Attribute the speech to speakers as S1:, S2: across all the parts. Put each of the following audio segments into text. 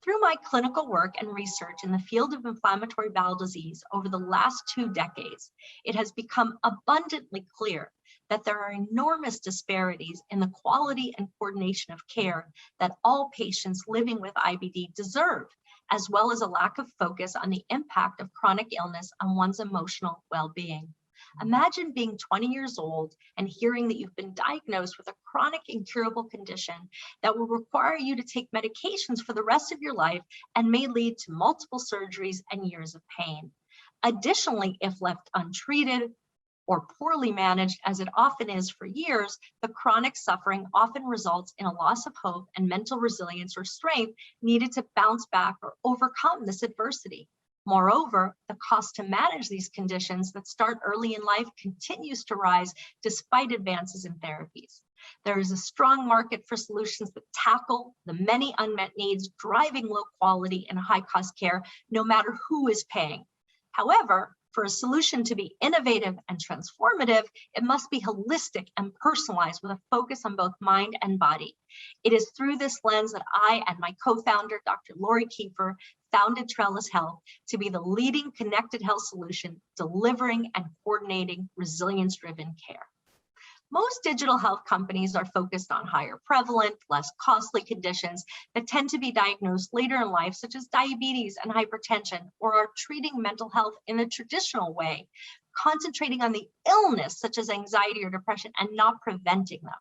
S1: Through my clinical work and research in the field of inflammatory bowel disease over the last 2 decades, it has become abundantly clear that there are enormous disparities in the quality and coordination of care that all patients living with IBD deserve, as well as a lack of focus on the impact of chronic illness on one's emotional well-being. Imagine being 20 years old and hearing that you've been diagnosed with a chronic incurable condition that will require you to take medications for the rest of your life and may lead to multiple surgeries and years of pain. Additionally, if left untreated or poorly managed, as it often is for years, the chronic suffering often results in a loss of hope and mental resilience or strength needed to bounce back or overcome this adversity. Moreover, the cost to manage these conditions that start early in life continues to rise despite advances in therapies. There is a strong market for solutions that tackle the many unmet needs driving low quality and high cost care, no matter who is paying. However, for a solution to be innovative and transformative, it must be holistic and personalized with a focus on both mind and body. It is through this lens that I and my co-founder, Dr. Lori Kiefer, founded Trellus Health to be the leading connected health solution, delivering and coordinating resilience-driven care. Most digital health companies are focused on higher prevalent, less costly conditions that tend to be diagnosed later in life, such as diabetes and hypertension, or are treating mental health in a traditional way, concentrating on the illness, such as anxiety or depression, and not preventing them.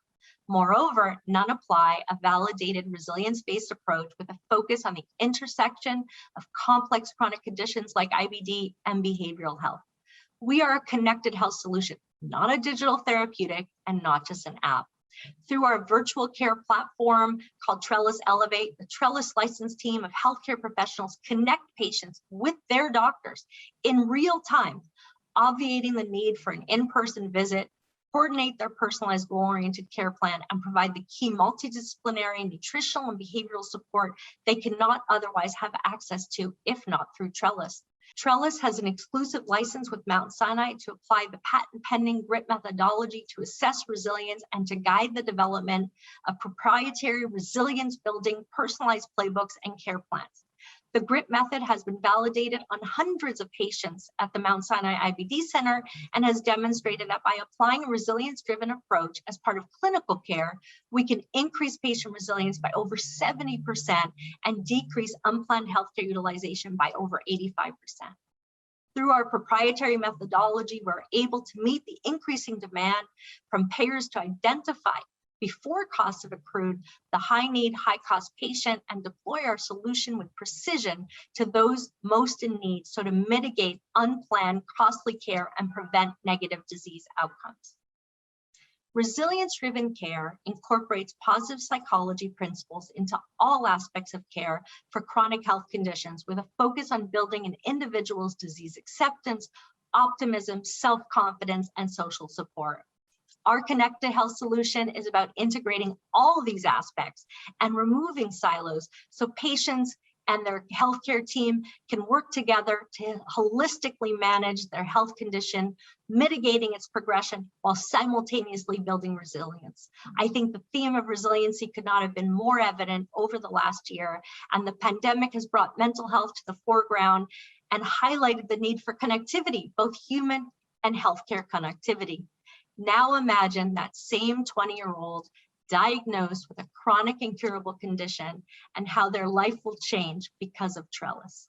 S1: Moreover, none apply a validated resilience-based approach with a focus on the intersection of complex chronic conditions like IBD and behavioral health. We are a connected health solution, not a digital therapeutic, and not just an app. Through our virtual care platform called Trellus Elevate, the Trellus licensed team of healthcare professionals connect patients with their doctors in real time, obviating the need for an in-person visit, coordinate their personalized goal-oriented care plan, and provide the key multidisciplinary nutritional and behavioral support they cannot otherwise have access to if not through Trellus. Trellus has an exclusive license with Mount Sinai to apply the patent-pending GRIT methodology to assess resilience and to guide the development of proprietary resilience-building personalized playbooks and care plans. The GRIT method has been validated on hundreds of patients at the Mount Sinai IBD Center and has demonstrated that by applying a resilience-driven approach as part of clinical care, we can increase patient resilience by over 70% and decrease unplanned healthcare utilization by over 85%. Through our proprietary methodology, we're able to meet the increasing demand from payers to identify before costs have accrued the high-need, high-cost patient and deploy our solution with precision to those most in need, so to mitigate unplanned costly care and prevent negative disease outcomes. Resilience-driven care incorporates positive psychology principles into all aspects of care for chronic health conditions with a focus on building an individual's disease acceptance, optimism, self-confidence, and social support. Our connected health solution is about integrating all of these aspects and removing silos so patients and their healthcare team can work together to holistically manage their health condition, mitigating its progression while simultaneously building resilience. I think the theme of resiliency could not have been more evident over the last year, and the pandemic has brought mental health to the foreground and highlighted the need for connectivity, both human and healthcare connectivity. Now imagine that same 20-year-old diagnosed with a chronic incurable condition and how their life will change because of Trellus.